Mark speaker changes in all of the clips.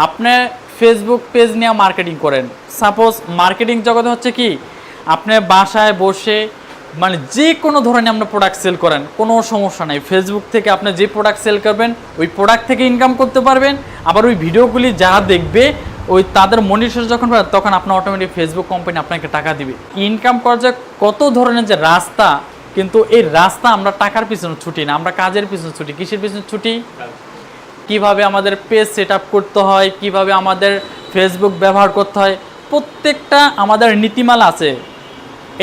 Speaker 1: আপনি Facebook page নিয়ে marketing করেন, সাপোজ মার্কেটিং জগতে হচ্ছে কি আপনি বাসায় বসে মানে যে কোনো ধরনের আপনার প্রোডাক্ট সেল করেন, কোনো সমস্যা নেই। ফেসবুক থেকে আপনি যে প্রোডাক্ট সেল করবেন ওই প্রোডাক্ট থেকে ইনকাম করতে পারবেন। আবার ওই ভিডিওগুলি যারা দেখবে ওই তাদের মনিটর যখন পাবেন তখন আপনার অটোমেটিক ফেসবুক কোম্পানি আপনাকে টাকা দিবে। ইনকাম করার যে কত ধরনের যে রাস্তা, কিন্তু এই রাস্তা আমরা টাকার পিছনে ছুটি না, আমরা কাজের পিছনে ছুটি। কিসের পিছনে ছুটি? কিভাবে আমাদের পেজ সেট আপ করতে হয়, কিভাবে আমাদের ফেসবুক ব্যবহার করতে হয়, প্রত্যেকটা আমাদের নীতিমালা আছে।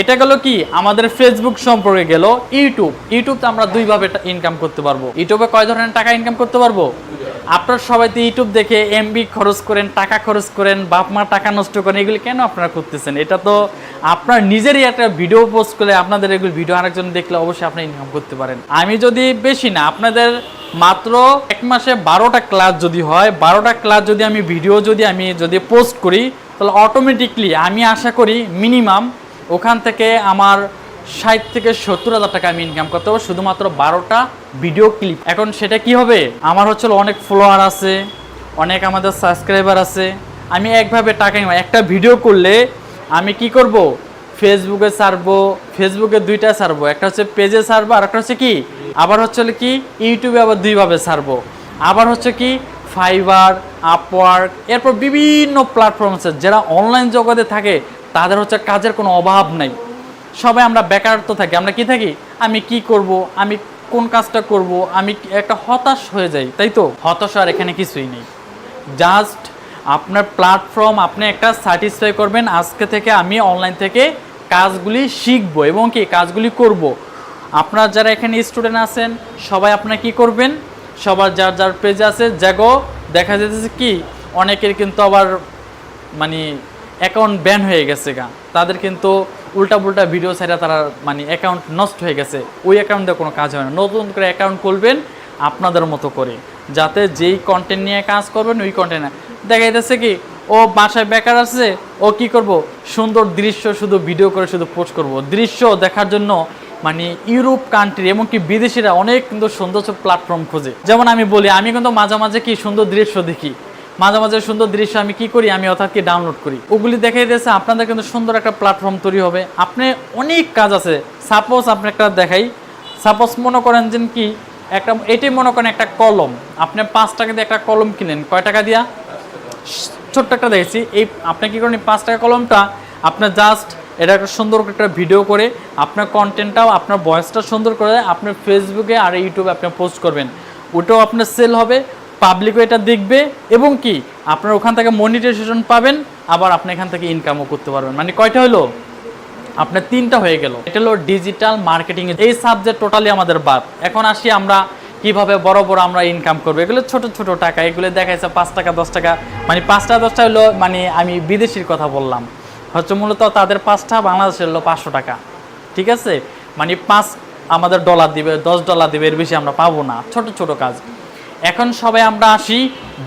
Speaker 1: এটা গেল কি আমাদের ফেসবুক সম্পর্কে গেল। ইউটিউবতে আমরা দুইভাবে ইনকাম করতে পারবো। ইউটিউবে কয় ধরনের টাকা ইনকাম করতে পারবো? আপনারা সবাই তো ইউটিউব দেখে এমবি খরচ করেন, টাকা খরচ করেন, বাপ মা টাকা নষ্ট করেন, এগুলি কেন আপনারা করতেছেন? এটা তো আপনার নিজেরই একটা ভিডিও পোস্ট করে আপনাদের এগুলো ভিডিও আরেকজন দেখলে অবশ্যই আপনি ইনকাম করতে পারেন। আমি যদি বেশি না আপনাদের মাত্র এক মাসে 12টা ক্লাস যদি হয়, 12টা ক্লাস যদি আমি ভিডিও যদি পোস্ট করি তাহলে অটোমেটিকলি আমি আশা করি মিনিমাম ওখান থেকে আমার 60 থেকে 70,000 টাকা আমি ইনকাম করতে পারবো শুধুমাত্র 12টা ভিডিও ক্লিপ। এখন সেটা কি হবে? আমার হচ্ছে অনেক ফলোয়ার আছে, অনেক আমাদের সাবস্ক্রাইবার আছে, আমি একভাবে টাকা একটা ভিডিও করলে আমি কি করব? ফেসবুকে ছাড়বো, ফেসবুকে দুইটা ছাড়বো, একটা হচ্ছে পেজে ছাড়বো আর একটা হচ্ছে কি আবার হচ্ছে কি ইউটিউবে আবার দুইভাবে ছাড়বো। আবার হচ্ছে কি ফাইবার, আপওয়ার্ক, এরপর বিভিন্ন প্ল্যাটফর্ম আছে। যারা অনলাইন জগতে থাকে তাদের হচ্ছে কাজের কোনো অভাব নাই। সবাই আমরা বেকারত্ব থাকি, আমরা কি থাকি আমি কি করব, আমি কোন কাজটা করব, আমি একটা হতাশ হয়ে যাই, তাই তো? হতাশ আর এখানে কিছুই নেই। জাস্ট আপনার প্ল্যাটফর্ম আপনি একটা স্যাটিসফাই করবেন, আজকে থেকে আমি অনলাইন থেকে কাজগুলি শিখবো এবং কি কাজগুলি করব। আপনারা যারা এখানে স্টুডেন্ট আছেন সবাই আপনারা কি করবেন, সবার যার যার পেজ আছে জাগো দেখা যেতেছে কি অনেকের কিন্তু আবার মানে অ্যাকাউন্ট ব্যান হয়ে গেছে গা, তাদের কিন্তু উল্টা পুল্টা ভিডিও ছাড়া তারা মানে অ্যাকাউন্ট নষ্ট হয়ে গেছে। ওই অ্যাকাউন্টে কোনো কাজ হয় না। নতুন করে অ্যাকাউন্ট খুলবেন আপনাদের মতো করে, যাতে যেই কন্টেন্ট নিয়ে কাজ করবেন ওই কন্টেন্ট দেখা যাচ্ছে কি ও বাসায় বেকার আছে, ও কি করব সুন্দর দৃশ্য শুধু ভিডিও করে শুধু পোস্ট করব। দৃশ্য দেখার জন্য মানে ইউরোপ কান্ট্রি এমনকি বিদেশিরা অনেক কিন্তু সুন্দর প্ল্যাটফর্ম খোঁজে। যেমন আমি বলি আমি কিন্তু মাঝে মাঝে কি সুন্দর দৃশ্য দেখি, মাঝে মাঝে সুন্দর দৃশ্য আমি কি করি আমি অর্থাৎ কি ডাউনলোড করি, ওগুলি দেখাই দিয়েছে আপনাদের কিন্তু সুন্দর একটা প্ল্যাটফর্ম তৈরি হবে। আপনি অনেক কাজ আছে, সাপোজ আপনি একটা দেখাই, সাপোজ মনে করেন যে কি একটা এটাই মনে করেন একটা কলম, আপনি 5 টাকা দিয়ে একটা কলম কিনেন, কয় টাকা দিয়া? ছোট্ট একটা দেখেছি। এই আপনি কি করেন 5 টাকা কলমটা আপনার জাস্ট এটা একটা সুন্দর একটা ভিডিও করে আপনার কন্টেন্টটাও আপনার ভয়েসটা সুন্দর করে আপনার ফেসবুকে আর ইউটিউবে আপনি পোস্ট করবেন, ওটাও আপনার সেল হবে, পাবলিকও এটা দেখবে এবং কি আপনার ওখান থেকে মনিটাইজেশন পাবেন, আবার আপনি এখান থেকে ইনকামও করতে পারবেন। মানে কয়টা হলো? আপনার 3টা হয়ে গেল। এটা হলো ডিজিটাল মার্কেটিং। এই সাবজেক্ট টোটালি আমাদের বাদ। এখন আসি আমরা কিভাবে বড় বড় আমরা ইনকাম করবো। এগুলো ছোট ছোট টাকা, এগুলো দেখাইছে 5 টাকা 10 টাকা, মানে 5 টাকা 10 টাকা হলো মানে আমি বিদেশির কথা বললাম, হচ্ছে মূলত তাদের 5টা, বাংলাদেশের হলো 500 টাকা, ঠিক আছে? মানে 5 আমাদের ডলার দিবে, $10 দিবে, এর বেশি আমরা পাবো না। ছোট ছোট কাজ। এখন সবাই আমরা আসি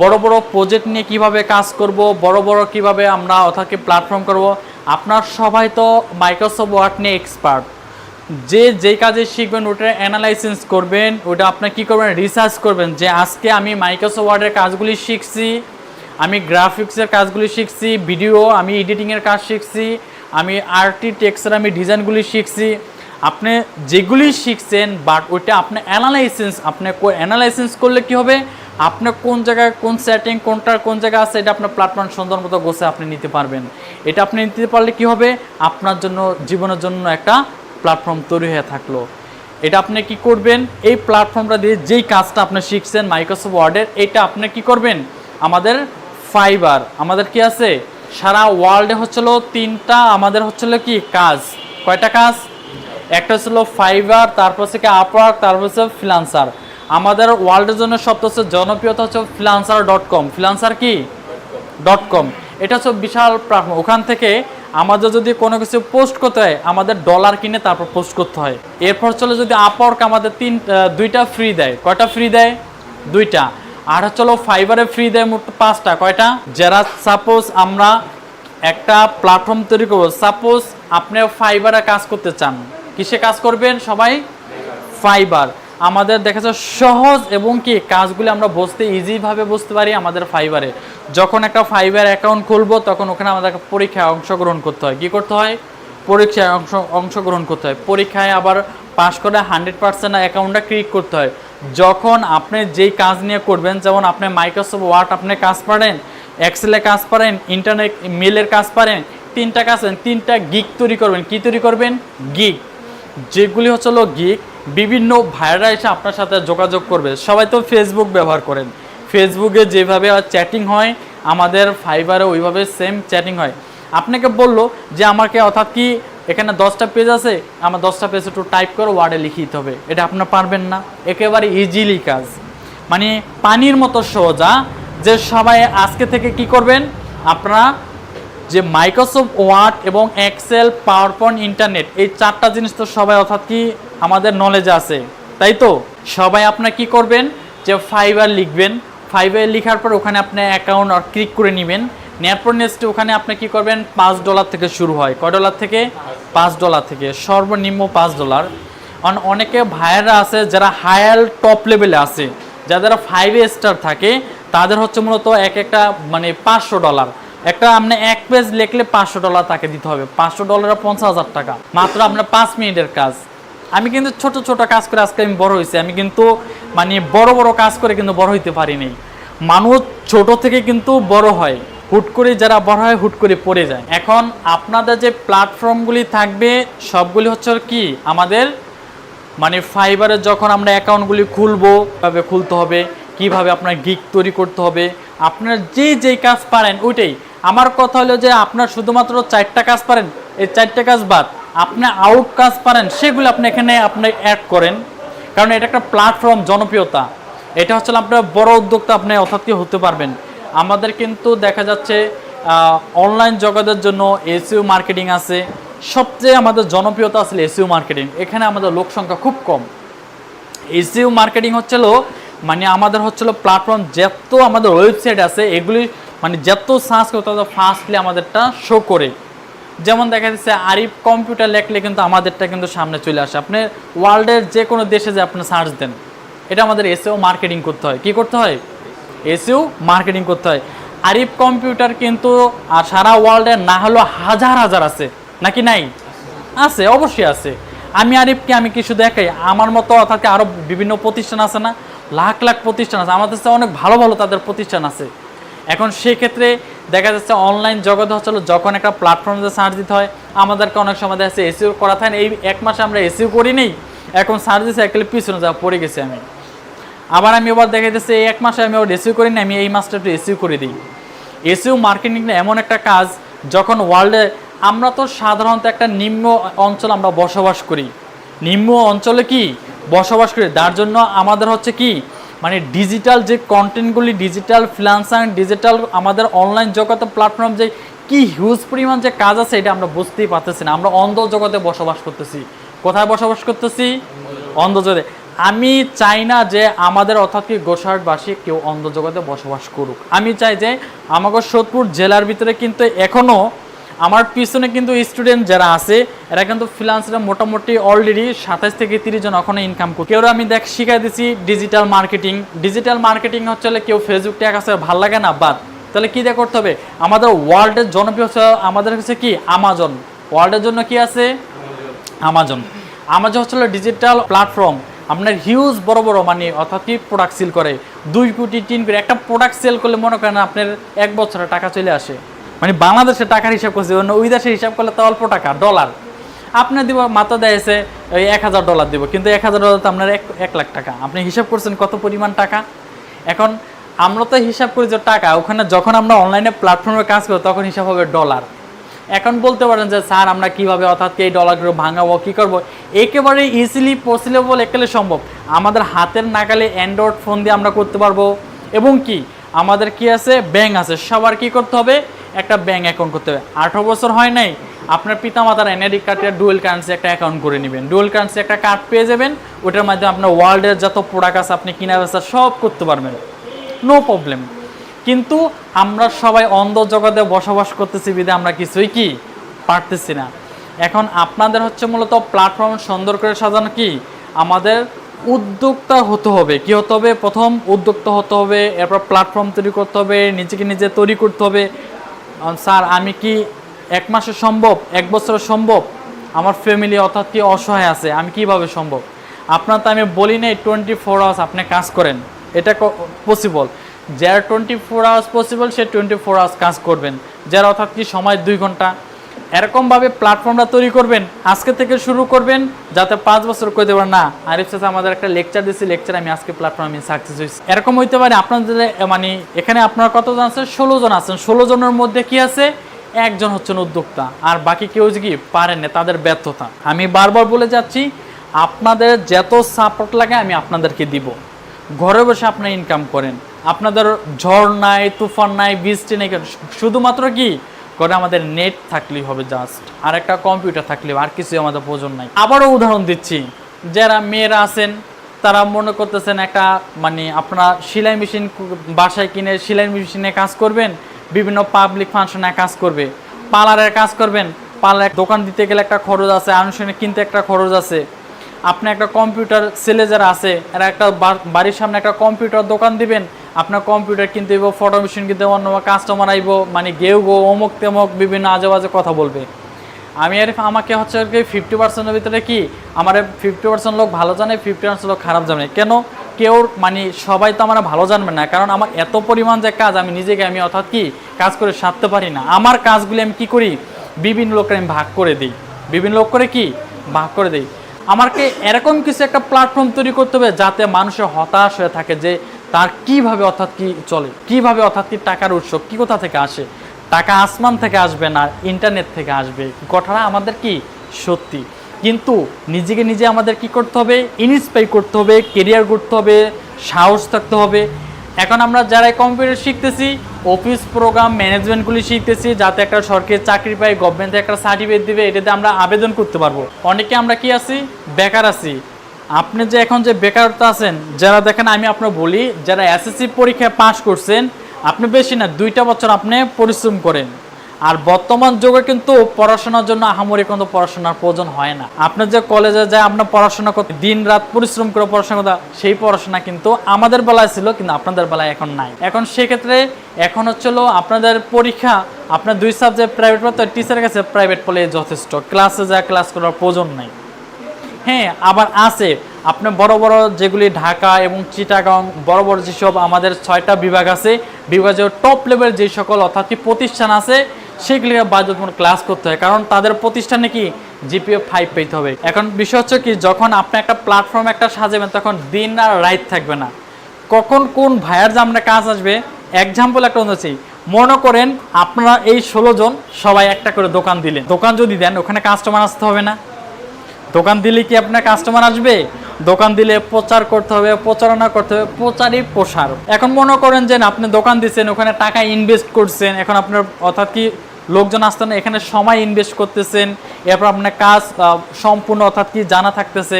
Speaker 1: বড় বড় প্রজেক্ট নিয়ে কিভাবে কাজ করব, বড় বড় কিভাবে আমরা অর্থাৎ প্ল্যাটফর্ম করব। আপনার সবাই তো মাইক্রোসফট ওয়ার্ড নিয়ে এক্সপার্ট, যে যেই কাজে শিখবেন ওটা অ্যানালাইসিস করবেন, ওটা আপনি কি করবেন রিসার্চ করবেন যে আজকে আমি মাইক্রোসফট ওয়ার্ডের কাজগুলি শিখছি, আমি গ্রাফিক্সের কাজগুলি শিখছি, ভিডিও আমি এডিটিংয়ের কাজ শিখছি, আমি আর্কিটেকচার আমি ডিজাইনগুলি শিখছি। আপনি যেগুলি শিখছেন বাট ওইটা আপনি অ্যানালাইসিস করলে কি হবে, আপনি কোন জায়গায় কোন সেটিং কোনটার কোন জায়গায় আছে এটা আপনার প্ল্যাটফর্ম সুন্দর মতো গোছে আপনি নিতে পারবেন। এটা আপনি নিতে পারলে কি হবে, আপনার জন্য জীবনের জন্য একটা প্ল্যাটফর্ম তৈরি হয়ে থাকলো। এটা আপনি কি করবেন, এই প্ল্যাটফর্মটা দিয়ে যেই কাজটা আপনি শিখছেন মাইক্রোসফট ওয়ার্ডের, এটা আপনি কি করবেন আমাদের ফাইবার, আমাদের কি আছে সারা ওয়ার্ল্ডে হচ্ছিল 3টা আমাদের হচ্ছিল কি কাজ, কয়টা কাজ? একটা ছিল ফাইবার, তারপর হচ্ছে কি আপওয়ার্ক, তারপর হচ্ছে ফ্রিল্যান্সার। আমাদের ওয়ার্ল্ডের জন্য সবচেয়ে জনপ্রিয়তা হচ্ছে ফ্রিল্যান্সার.com। ফ্রিল্যান্সার কি .com, এটা হচ্ছে বিশাল প্ল্যাটফর্ম। ওখান থেকে আমাদের যদি কোনো কিছু পোস্ট করতে হয় আমাদের ডলার কিনে তারপর পোস্ট করতে হয়। এরপর চলো যদি আপওয়ার্ক আমাদের 2টা ফ্রি দেয়, কয়টা ফ্রি দেয়? 2টা। আর চলো ফাইবারে ফ্রি দেয় মোট 5টা, কয়টা? যারা সাপোজ আমরা একটা প্ল্যাটফর্ম তৈরি করবো, সাপোজ আপনি ফাইবারে কাজ করতে চান, কিসে কাজ করবেন সবাই? ফাইবার। আমাদের দেখা যায় সহজ এবং কি কাজগুলি আমরা ইজিভাবে বুঝতে পারি আমাদের ফাইবারে। যখন একটা ফাইবার অ্যাকাউন্ট খুলবো তখন ওখানে আমাদের পরীক্ষায় অংশগ্রহণ করতে হয়। কি করতে হয়? পরীক্ষায় অংশগ্রহণ করতে হয়। পরীক্ষায় আবার পাস করে 100% অ্যাকাউন্টটা ক্রিয়েট করতে হয়। যখন আপনি যেই কাজ নিয়ে করবেন, যেমন আপনি মাইক্রোসফট ওয়ার্ড আপনি কাজ পারেন, এক্সেলে কাজ পারেন, ইন্টারনেট মেলের কাজ পারেন, 3টা কাজ পারেন, 3টা গিগ তৈরি করবেন। কি তৈরি করবেন? গিগ। যেগুলি হচ্ছে গিগ, বিভিন্ন ভাইরা এসে আপনার সাথে যোগাযোগ করবে। সবাই তো ফেসবুক ব্যবহার করেন, ফেসবুকে যেভাবে চ্যাটিং হয় আমাদের ফাইবারে ওইভাবে সেম চ্যাটিং হয়। আপনাকে বললো যে আমাকে অর্থাৎ কি এখানে 10টা পেজ আছে, আমার 10টা পেজ একটু টাইপ করে ওয়ার্ডে লিখে দিতে হবে, এটা আপনার পারবেন না। একেবারে ইজিলি কাজ, মানে পানির মতো সোজা। যে সবাই আজকে থেকে কি করবেন, আপনারা যে মাইক্রোসফট ওয়ার্ড এবং এক্সেল, পাওয়ার পয়েন্ট, ইন্টারনেট, এই 4টা জিনিস তো সবাই অর্থাৎ কি আমাদের নলেজ আছে, তাই তো? সবাই আপনার কি করবেন, যে ফাইবার লিখবেন, ফাইবার লিখার পর ওখানে আপনি অ্যাকাউন্ট আর ক্লিক করে নেবেন। নেওয়ার পর নেক্সট ওখানে আপনি কি করবেন, $5 থেকে শুরু হয়। কয় ডলার থেকে? $5 থেকে, সর্বনিম্ন $5। অনেকে ভাইয়েরা আছে যারা হায়ার টপ লেভেলে আছে, যাদের 5 স্টার থাকে, তাদের হচ্ছে মূলত একটা মানে $500। একটা আপনি এক পেজ লিখলে $500 তাকে দিতে হবে। $500 $50,000 টাকা, মাত্র আপনার 5 মিনিটের কাজ। আমি কিন্তু ছোট ছোট কাজ করে আজকে আমি বড় হয়েছি। আমি কিন্তু মানে বড় বড় কাজ করে কিন্তু বড় হইতে পারিনি। মানুষ ছোট থেকে কিন্তু বড় হয়, হুট করে যারা বড় হয় হুট করে পড়ে যায়। এখন আপনাদের যে প্ল্যাটফর্মগুলি থাকবে সবগুলি হচ্ছে কি আমাদের মানে ফাইবারে যখন আমরা অ্যাকাউন্টগুলি খুলবো, কীভাবে খুলতে হবে, কিভাবে আপনার গিগ তৈরি করতে হবে, আপনার যেই কাজ পারেন ওইটাই। আমার কথা হলো যে আপনার শুধুমাত্র 4টা কাজ পারেন, এই 4টা কাজ বাদ আপনি আউট কাজ পারেন, সেগুলো আপনি এখানে আপনি অ্যাড করেন। কারণ এটা একটা প্ল্যাটফর্ম, জনপ্রিয়তা। এটা হচ্ছে আপনার বড় উদ্যোক্তা আপনি অর্থাৎ হতে পারবেন। আমাদের কিন্তু দেখা যাচ্ছে অনলাইন জগতের জন্য এসইও মার্কেটিং আছে। সবচেয়ে আমাদের জনপ্রিয়তা আসলে এসইও মার্কেটিং। এখানে আমাদের লোক সংখ্যা খুব কম। এসইও মার্কেটিং হচ্ছিল মানে আমাদের হচ্ছিল প্ল্যাটফর্ম, যত আমাদের ওয়েবসাইট আছে এগুলি মানে যত সার্চ করতে হবে ফার্স্টলি আমাদেরটা শো করে। যেমন দেখা যাচ্ছে আরিফ কম্পিউটার লেখলে কিন্তু আমাদেরটা কিন্তু সামনে চলে আসে। আপনি ওয়ার্ল্ডের যে কোনো দেশে যে আপনি সার্চ দেন, এটা আমাদের এসইও মার্কেটিং করতে হয়। কি করতে হয়? এসইও মার্কেটিং করতে হয়। আরিফ কম্পিউটার কিন্তু আর সারা ওয়ার্ল্ডে না হলেও হাজার হাজার আছে, নাকি নাই? আছে, অবশ্যই আছে। আমি আরিফকে আমি কি শুধু একাই, আমার মতো অর্থাৎ আরও বিভিন্ন প্রতিষ্ঠান আছে না, লাখ লাখ প্রতিষ্ঠান আছে, আমাদের কাছে অনেক ভালো ভালো তাদের প্রতিষ্ঠান আছে। এখন সেই ক্ষেত্রে দেখা যাচ্ছে অনলাইন জগতে হচ্ছে যখন একটা প্ল্যাটফর্মে সার্চ দিতে হয়, আমাদেরকে অনেক সময় দেখা যাচ্ছে এসইও করা থাকে না। এই 1 মাসে আমরা এসইও করি নেই, এখন সার্চ দিচ্ছে একলে পিছনে যা পড়ে গেছি আমি। আবার আমি এবার দেখা যাচ্ছে এই 1 মাসে আমি ওর এসইও করি না, আমি এই মাসটা একটু এসইও করে দিই। এসইও মার্কেটিংটা এমন একটা কাজ, যখন ওয়ার্ল্ডে আমরা তো সাধারণত একটা নিম্ন অঞ্চল আমরা বসবাস করি, নিম্ন অঞ্চলে কি বসবাস করি, তার জন্য আমাদের হচ্ছে কি মানে ডিজিটাল যে কন্টেন্টগুলি, ডিজিটাল ফ্রিল্যান্সার, ডিজিটাল আমাদের অনলাইন জগতে প্ল্যাটফর্ম যে কি হিউজ পরিমাণ যে কাজ আছে, এটা আমরা বুঝতেই পারতেছি না। আমরা অন্ধ জগতে বসবাস করতেছি। কোথায় বসবাস করতেছি? অন্ধ জগতে। আমি চাই না যে আমাদের অর্থাৎ কি গোসাইটবাসী কেউ অন্ধ জগতে বসবাস করুক। আমি চাই যে আমাদের সোদপুর জেলার ভিতরে কিন্তু এখনও আমার পিছনে কিন্তু স্টুডেন্ট যারা আছে এরা কিন্তু ফ্রিল্যান্সারে মোটামুটি অলরেডি 27 থেকে 30 জন ওখানে ইনকাম করে। কেউ আমি শিখাই দিচ্ছি ডিজিটাল মার্কেটিং। ডিজিটাল মার্কেটিং হচ্ছে কেউ ফেসবুক ট্যাগ আছে ভালো লাগে না, বাদ। তাহলে কী দিয়ে করতে হবে? আমাদের ওয়ার্ল্ডের জনপ্রিয় হচ্ছে আমাদের কাছে কি আমাজন। ওয়ার্ল্ডের জন্য কি আছে? আমাজন। আমাজন হচ্ছে ডিজিটাল প্ল্যাটফর্ম, আপনার হিউজ বড় বড় মানে অর্থাৎ কি প্রোডাক্ট সেল করে 2 কোটি 3 কোটি। একটা প্রোডাক্ট সেল করলে মনে করেন আপনার 1 বছরে টাকা চলে আসে। মানে বাংলাদেশে টাকার হিসাব করছে, অন্য ওই দেশে হিসাব করলে তো অল্প টাকা, ডলার। আপনি দিব মাত্র দিয়েছে ওই $1000 দিব, কিন্তু $1000 তো আপনার 1 লাখ টাকা। আপনি হিসাব করছেন কত পরিমাণ টাকা। এখন আমরা তো হিসাব করি যে টাকা, ওখানে যখন আমরা অনলাইনে প্ল্যাটফর্মে কাজ করি তখন হিসাব হবে ডলার। এখন বলতে পারেন যে স্যার আমরা কীভাবে অর্থাৎ এই ডলারগুলো ভাঙাবো, কী করবো? একেবারে ইজিলি পসিবল, একেবারে সম্ভব। আমাদের হাতের নাগালে অ্যান্ড্রয়েড ফোন দিয়ে আমরা করতে পারবো। এবং কি আমাদের কি আছে? ব্যাংক আছে। সবার কি করতে হবে? একটা ব্যাংক অ্যাকাউন্ট করতে হবে। 18 বছর হয় নাই, আপনার পিতামাতার এনআইডি কার্ডের ডুয়েল কারেন্সি একটা অ্যাকাউন্ট করে নেবেন। ডুয়েল কারেন্সি একটা কার্ড পেয়ে যাবেন, ওটার মাধ্যমে আপনার ওয়ার্ল্ডের যত প্রোডাক্ট আছে আপনি কিনা বেচা সব করতে পারবেন, নো প্রবলেম। কিন্তু আমরা সবাই অন্ধ জগতে বসবাস করতেছি বিধে আমরা কিছুই কি পারতেছি না। এখন আপনাদের হচ্ছে মূলত প্ল্যাটফর্ম সুন্দর করে সাজানো কি আমাদের উদ্যোক্তা হতে হবে। কি হতে হবে? প্রথম উদ্যোক্তা হতে হবে, এরপর প্ল্যাটফর্ম তৈরি করতে হবে, নিজেকে নিজে তৈরি করতে হবে। স্যার আমি কি 1 মাসে সম্ভব, 1 বছরে সম্ভব? আমার ফ্যামিলি অর্থাৎ কি অসহায় আছে, আমি কিভাবে সম্ভব? আপনার তো আমি বলি নাই 24 আওয়ার্স আপনি কাজ করেন, এটা পসিবল। যার 24 আওয়ার্স পসিবল সে 24 আওয়ার্স কাজ করবেন, যার অর্থাৎ কি সময় 2 ঘন্টা। এরকমভাবে প্ল্যাটফর্মটা তৈরি করবেন, আজকে থেকে শুরু করবেন, যাতে 5 বছর করে দেবেন না আরিফ চাচা আমাদের একটা লেকচার দিয়েছি, লেকচার আমি আজকে প্ল্যাটফর্মে আমি সাকসেস হয়েছি। এরকম হইতে পারে আপনাদের মানে এখানে আপনার কতজন আছেন? 16 জন আছেন। 16 জনের মধ্যে কি আছে? একজন হচ্ছেন উদ্যোক্তা, আর বাকি কেউ যে কি পারেন না, তাদের ব্যর্থতা। আমি বারবার বলে যাচ্ছি, আপনাদের যত সাপোর্ট লাগে আমি আপনাদেরকে দিব। ঘরে বসে আপনারা ইনকাম করেন, আপনাদের ঝড় নাই, তুফান নাই, বৃষ্টি নেই, শুধুমাত্র কি করে আমাদের নেট থাকলেই হবে, জাস্ট আর একটা কম্পিউটার থাকলে, আর কিছু আমাদের প্রয়োজন নাই। আবারও উদাহরণ দিচ্ছি, যারা মেয়েরা আছেন তারা মনে করতেছেন একটা মানে আপনারা সেলাই মেশিন বাসায় কিনে সেলাই মেশিনে কাজ করবেন, বিভিন্ন পাবলিক ফাংশনে কাজ করবে, পার্লারের কাজ করবেন, পার্লার দোকান দিতে গেলে একটা খরচ আছে, আনুষ্ঠানিক কিনতে একটা খরচ আছে। আপনি একটা কম্পিউটার সেলে যারা আছে এরা একটা বাড়ির সামনে একটা কম্পিউটার দোকান দিবেন, আপনার কম্পিউটার কিনতে হইব, ফটো মেশিন কিনতে অন্য কাস্টমার আইব, মানে গেউ গো অমুক তেমক বিভিন্ন আজে বাজে কথা বলবে। আমি আর আমাকে হচ্ছে কি 50%-এর ভিতরে কি আমার 50% লোক ভালো জানে, 50% লোক খারাপ জানে। কেন? কেউ মানে সবাই তো আমার ভালো জানবে না, কারণ আমার এত পরিমাণ যে কাজ আমি নিজেকে আমি অর্থাৎ কি কাজ করে সারতে পারি না। আমার কাজগুলি আমি কি করি, বিভিন্ন লোককে আমি ভাগ করে দিই, বিভিন্ন লোক করে কি ভাগ করে দিই। আমাকে এরকম কিছু একটা প্ল্যাটফর্ম তৈরি করতে হবে যাতে মানুষের হতাশ হয়ে থাকে যে তার কিভাবে অর্থাৎ কি চলে, কিভাবে অর্থাৎ কি টাকার উৎস কি কোথা থেকে আসে। টাকা আসমান থেকে আসবে না, ইন্টারনেট থেকে আসবে, কথাটা আমাদের কি সত্যি। কিন্তু নিজেকে নিজে আমাদের কি করতে হবে, ইন্সপায়ার করতে হবে, কেরিয়ার করতে হবে, সাহস থাকতে হবে। এখন আমরা যারা কম্পিউটার শিখতেছি, অফিস প্রোগ্রাম ম্যানেজমেন্টগুলি শিখতেছি, যাতে একটা সরকারি চাকরি পাই, গভর্নমেন্ট থেকে একটা সার্টিফিকেট দিবে, এটাতে আমরা আবেদন করতে পারবো। অনেকে আমরা কি আছি, বেকার আছি। আপনি যে এখন যে বেকারত্ব আছেন, যারা দেখেন আমি আপনার বলি, যারা এসএসসি পরীক্ষায় পাশ করছেন, আপনি বেশি না 2টা বছর আপনি পরিশ্রম করেন। আর বর্তমান যুগে কিন্তু পড়াশোনার জন্য আহামরি কোনো পড়াশোনার প্রয়োজন হয় না। আপনি যে কলেজে যায় আপনার পড়াশোনা করতে দিন রাত পরিশ্রম করে পড়াশোনা করতে, সেই পড়াশোনা কিন্তু আমাদের বেলায় ছিল, কিন্তু আপনাদের বেলায় এখন নাই। এখন সেক্ষেত্রে এখন হচ্ছিল আপনাদের পরীক্ষা, আপনার 2 সাবজেক্ট প্রাইভেট পড়তে, টিচারের কাছে প্রাইভেট পড়লে যথেষ্ট, ক্লাসে যা ক্লাস করার প্রয়োজন নাই। হ্যাঁ, আবার আছে আপনি বড় বড় যেগুলি ঢাকা এবং চিটাগাং বড় বড় যেসব আমাদের 6টা বিভাগ আছে, বিভাগের টপ লেভেল যে সকল অর্থাৎ কি প্রতিষ্ঠান আছে, সেগুলিকে বাধ্যতামূলক ক্লাস করতে হয়, কারণ তাদের প্রতিষ্ঠানে কি জিপিএ 5 পেতে হবে। এখন বিষয় হচ্ছে কি, যখন আপনি একটা প্ল্যাটফর্ম একটা সাজাবেন তখন দিন আর রাত থাকবে না, কখন কোন ভাইয়ার যে আপনার কাজ আসবে। এক্সাম্পল একটা বলছি, মনে করেন আপনারা এই 16 জন সবাই একটা করে দোকান দিলেন, দোকান যদি দেন ওখানে কাস্টমার আসতে হবে না? দোকান দিলে কি আপনার কাস্টমার আসবে? দোকান দিলে প্রচার করতে হবে, প্রচারণা করতে হবে, প্রচারই প্রসার। এখন মনে করেন যে আপনি দোকান দিচ্ছেন, ওখানে টাকা ইনভেস্ট করছেন, এখন আপনার অর্থাৎ কি লোকজন আসতে না, এখানে সময় ইনভেস্ট করতেছেন, এরপর আপনার কাজ সম্পূর্ণ অর্থাৎ কি জানা থাকতেছে,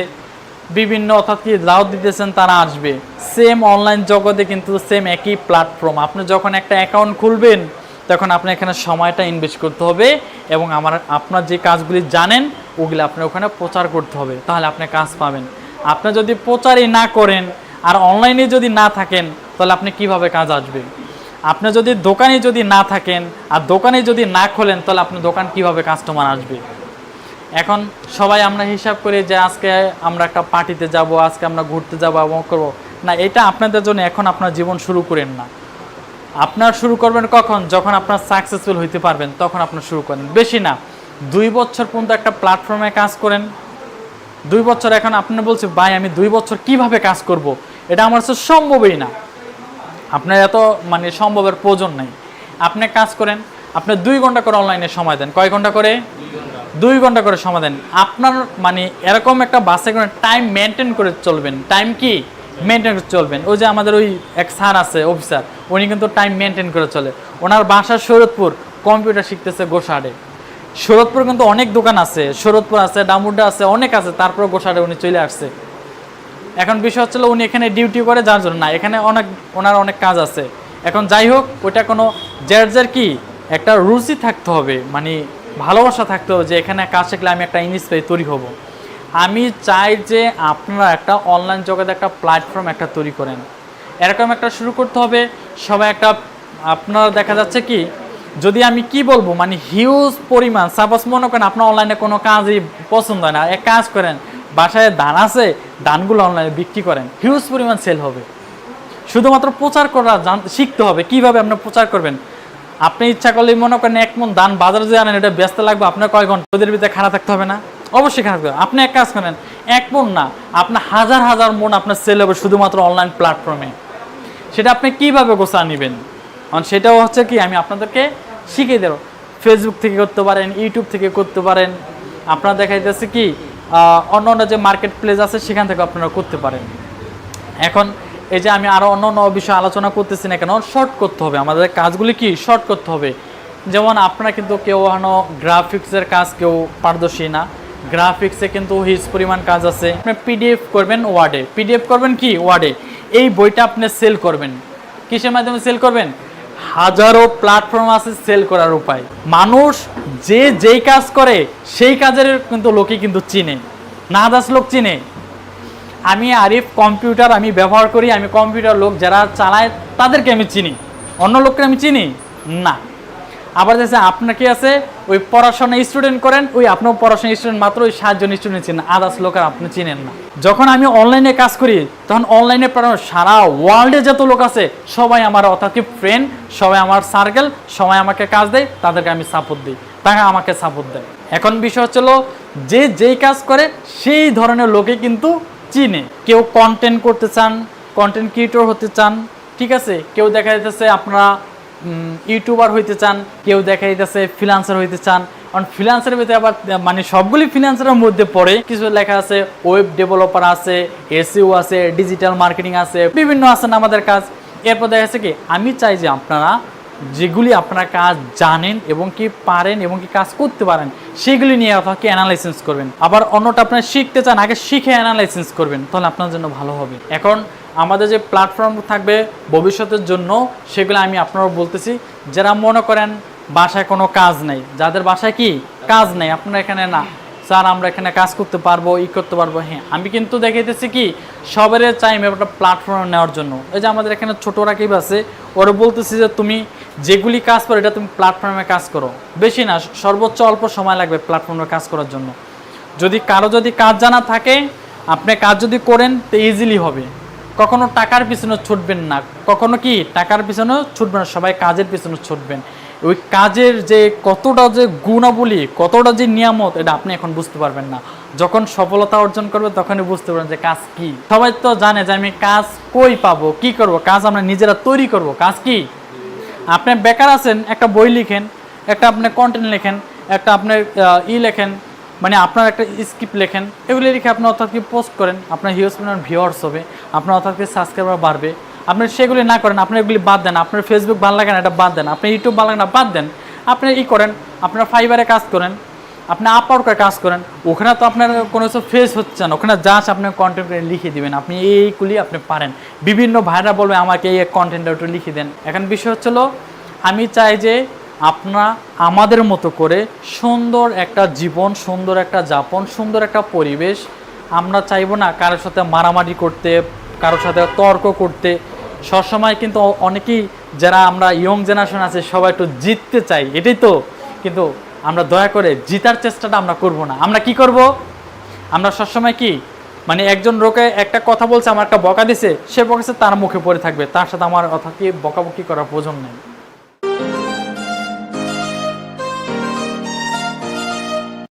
Speaker 1: বিভিন্ন অর্থাৎ কি দাওয়াত দিতেছেন, তারা আসবে। সেম অনলাইন জগতে কিন্তু সেম একই প্ল্যাটফর্ম, আপনি যখন একটা অ্যাকাউন্ট খুলবেন তখন আপনি এখানে সময়টা ইনভেস্ট করতে হবে, এবং আপনার যে কাজগুলি জানেন ওগুলি আপনি ওখানে প্রচার করতে হবে, তাহলে আপনি কাজ পাবেন। আপনি যদি প্রচারই না করেন আর অনলাইনে যদি না থাকেন, তাহলে আপনি কিভাবে কাজ আসবে? আপনি যদি দোকানে যদি না থাকেন আর দোকানে যদি না খোলেন, তাহলে আপনার দোকান কিভাবে কাস্টমার আসবে? এখন সবাই আমরা হিসাব করি যে আজকে আমরা একটা পার্টিতে যাব, আজকে আমরা ঘুরতে যাবো এবং করবো না, এটা আপনাদের জন্য এখন আপনার জীবন শুরু করেন না। আপনার শুরু করবেন কখন? যখন আপনার সাকসেসফুল হইতে পারবেন, তখন আপনার শুরু করেন। বেশি না 2 বছর পর্যন্ত একটা প্ল্যাটফর্মে কাজ করেন। 2 বছর, এখন আপনি বলছে ভাই আমি 2 বছর কিভাবে কাজ করব, এটা আমার কাছে সম্ভবই না। আপনার এত মানে সম্ভবের প্রয়োজন নেই। আপনি কাজ করেন, আপনি 2 ঘন্টা করে অনলাইনে সময় দেন। কয় ঘন্টা করে? 2 ঘন্টা করে সময় দেন। আপনার মানে এরকম একটা বাসে করে টাইম মেনটেন করে চলবেন। টাইম কি মেনটেন করে চলবেন। ওই যে আমাদের ওই এক স্যার আছে অফিসার, উনি কিন্তু টাইম মেনটেন করে চলে। ওনার বাসা শরৎপুর, কম্পিউটার শিখতেছে গোসাড়ে। শরৎপুর কিন্তু অনেক দোকান আছে, শরৎপুর আছে, ডামুড্ডা আছে, অনেক আছে, তারপর গোসাড়ে উনি চলে আসছে। এখন বিষয় হচ্ছিল উনি এখানে ডিউটি করে যার জন্য না, এখানে ওনার অনেক কাজ আছে। এখন যাই হোক, ওইটা কোনো যার কি একটা রুচি থাকতে হবে, মানে ভালোবাসা থাকতে হবে যে এখানে কাজ শিখলে আমি একটা ইনস্পায়ার তৈরি হব। আমি চাই যে আপনারা একটা অনলাইন জগতে একটা প্ল্যাটফর্ম একটা তৈরি করেন, এরকম একটা শুরু করতে হবে। সবাই একটা আপনারা দেখা যাচ্ছে কি, যদি আমি কি বলবো মানে হিউজ পরিমাণ, সাপোজ মনে করেন আপনার অনলাইনে কোনো কাজই পছন্দ হয় না, এক কাজ করেন বাসায় ধান আছে, ধানগুলো অনলাইনে বিক্রি করেন, হিউজ পরিমাণ সেল হবে। শুধুমাত্র প্রচার করা শিখতে হবে, কিভাবে আপনার প্রচার করবেন। আপনি ইচ্ছা করলে মনে করেন 1 মণ ধান বাজারে যে আনেন, এটা ব্যস্ত লাগবে আপনার কয় ঘন্টা, ওদের ভিতরে খারাপ থাকতে হবে না? অবশ্যই খারাপ থাকবে। আপনি এক কাজ করেন, 1 মণ না, আপনার হাজার হাজার মণ আপনার সেল হবে শুধুমাত্র অনলাইন প্ল্যাটফর্মে। সেটা আপনি কিভাবে গোছা নেবেন, কারণ সেটাও হচ্ছে কি আমি আপনাদেরকে শিখিয়ে দেবো। ফেসবুক থেকে করতে পারেন, ইউটিউব থেকে করতে পারেন, আপনারা দেখা যাচ্ছে কি অন্য অন্য যে মার্কেট প্লেস আছে সেখান থেকে আপনারা করতে পারেন। এখন এই যে আমি আরও অন্য অন্য বিষয়ে আলোচনা করতেছি না কেন, শর্ট করতে হবে, আমাদের কাজগুলি কি শর্ট করতে হবে। যেমন আপনারা কিন্তু কেউ গ্রাফিক্সের কাজ কেউ পারদর্শী না, গ্রাফিক্সে কিন্তু হিউজ পরিমাণ কাজ আছে। আপনি পিডিএফ করবেন ওয়ার্ডে, পিডিএফ করবেন কি ওয়ার্ডে, এই বইটা আপনি সেল করবেন। কিসের মাধ্যমে সেল করবেন? হাজারো প্ল্যাটফর্ম আছে সেল করার উপায়। মানুষ যে যেই কাজ করে সেই কাজের কিন্তু লোকে কিন্তু চিনে না, আদার্স লোক চিনে। আমি আরিফ কম্পিউটার আমি ব্যবহার করি, আমি কম্পিউটার লোক যারা চালায় তাদেরকে আমি চিনি, অন্য লোককে আমি চিনি না। আবার দেখছে আপনার কি আছে, ওই পড়াশোনা স্টুডেন্ট করেন, ওই আপনার পড়াশোনা স্টুডেন্ট মাত্র ওই 7 জন স্টুডেন্ট চিনেন, আদার্স লোক আর আপনি চিনেন না। যখন আমি অনলাইনে কাজ করি তখন অনলাইনে সারা ওয়ার্ল্ডে যত লোক আছে সবাই আমার অর্থাৎ কি ফ্রেন্ড, সবাই আমার সার্কেল, সবাই আমাকে কাজ দেয়, তাদেরকে আমি সাপোর্ট দিই, তারা আমাকে সাপোর্ট দেয়। এখন বিষয় হচ্ছিল যে যেই কাজ করে সেই ধরনের লোকে কিন্তু চিনে। কেউ কন্টেন্ট করতে চান, কন্টেন্ট ক্রিয়েটর হতে চান, ঠিক আছে, কেউ দেখা যাচ্ছে আপনারা ইউটিউবার হইতে চান, কেউ দেখা যাচ্ছে ফ্রিল্যান্সার হইতে চান। কারণ ফ্রিল্যান্সারের ভিতরে আবার মানে সবগুলি ফ্রিল্যান্সারের মধ্যে পড়ে, কিছু লেখা আছে ওয়েব ডেভেলপার আছে, এসইও আছে, ডিজিটাল মার্কেটিং আছে, বিভিন্ন আছেন আমাদের কাজ। এরপর দেখা যাচ্ছে কি আমি চাই যে আপনারা যেগুলি আপনারা কাজ জানেন এবং কি পারেন এবং কি কাজ করতে পারেন সেগুলি নিয়ে আপনাকে অ্যানালাইসিস করবেন। আবার অন্যটা আপনারা শিখতে চান, আগে শিখে অ্যানালাইসিস করবেন, তাহলে আপনার জন্য ভালো হবে। এখন আমাদের যে প্ল্যাটফর্ম থাকবে ভবিষ্যতের জন্য সেগুলো আমি আপনারা বলতেছি, যারা মনে করেন বাসায় কোনো কাজ নেই, যাদের বাসায় কি কাজ নেই, আপনারা এখানে না স্যার আমরা এখানে কাজ করতে পারবো, করতে পারবো, হ্যাঁ আমি কিন্তু দেখাইতেছি কি সবারই চাই একটা প্ল্যাটফর্ম নেওয়ার জন্য। এই যে আমাদের এখানে ছোট রাকিব আছে, ওরা বলতেছি যে তুমি যেগুলি কাজ করো এটা তুমি প্ল্যাটফর্মে কাজ করো, বেশি না সর্বোচ্চ অল্প সময় লাগবে প্ল্যাটফর্মে কাজ করার জন্য। যদি কারো যদি কাজ জানা থাকে, আপনি কাজ যদি করেন তো ইজিলি হবে। কখনো টাকার পিছনে ছুটবেন না, কখনো কি টাকার পিছনে ছুটবেন না, সবাই কাজের পিছনে ছুটবেন। ওই কাজের যে কতটা যে গুণাবলী, কতটা যে নিয়ামত, এটা আপনি এখন বুঝতে পারবেন না। যখন সফলতা অর্জন করবে তখনই বুঝতে পারবেন যে কাজ কি। সবাই তো জানে যে আমি কাজ কই পাবো, কি করব, কাজ আমরা নিজেরা তৈরি করব। কাজ কি? আপনি বেকার আছেন, একটা বই লিখেন, একটা আপনি কন্টেন্ট লেখেন, একটা আপনার লেখেন, মানে আপনার একটা স্ক্রিপ্ট লেখেন, এগুলি লিখে আপনি অর্থাৎ কি পোস্ট করেন, আপনার হিউজ পরিমাণ ভিউয়ার্স হবে, আপনার অর্থাৎ কি সাবস্ক্রাইবার বাড়বে। আপনি সেগুলি না করেন, আপনি এগুলি বাদ দেন, আপনার ফেসবুক ভালো লাগে না এটা বাদ দেন, আপনি ইউটিউব ভালো লাগে না বাদ দেন, আপনি করেন, আপনার ফাইবারে কাজ করেন, আপনি আপওয়ার্কে কাজ করেন, ওখানে তো আপনার কোনো কিছু ফেস হচ্ছে না, ওখানে জাস্ট আপনি কন্টেন্ট লিখে দিবেন, আপনি এইগুলি আপনি পারেন। বিভিন্ন ভাইরা বলবে আমাকে এই কন্টেন্টটা একটু লিখে দেন। এখন বিষয় হচ্ছিল আমি চাই যে আপনারা আমাদের মতো করে সুন্দর একটা জীবন, সুন্দর একটা যাপন, সুন্দর একটা পরিবেশ। আমরা চাইবো না কারোর সাথে মারামারি করতে, কারোর সাথে তর্ক করতে। সবসময় কিন্তু অনেকেই যারা আমরা ইয়ং জেনারেশন আছে সবাই একটু জিততে চাই, এটাই তো, কিন্তু আমরা দয়া করে জিতার চেষ্টাটা আমরা করব না। আমরা কি করব? আমরা সবসময় কি মানে একজন লোকে একটা কথা বলছে, আমার একটা বকা দিছে, সে বকাছে তার মুখে পড়ে থাকবে, তার সাথে আমার কথা কি বকাবকি করার প্রয়োজন নেই।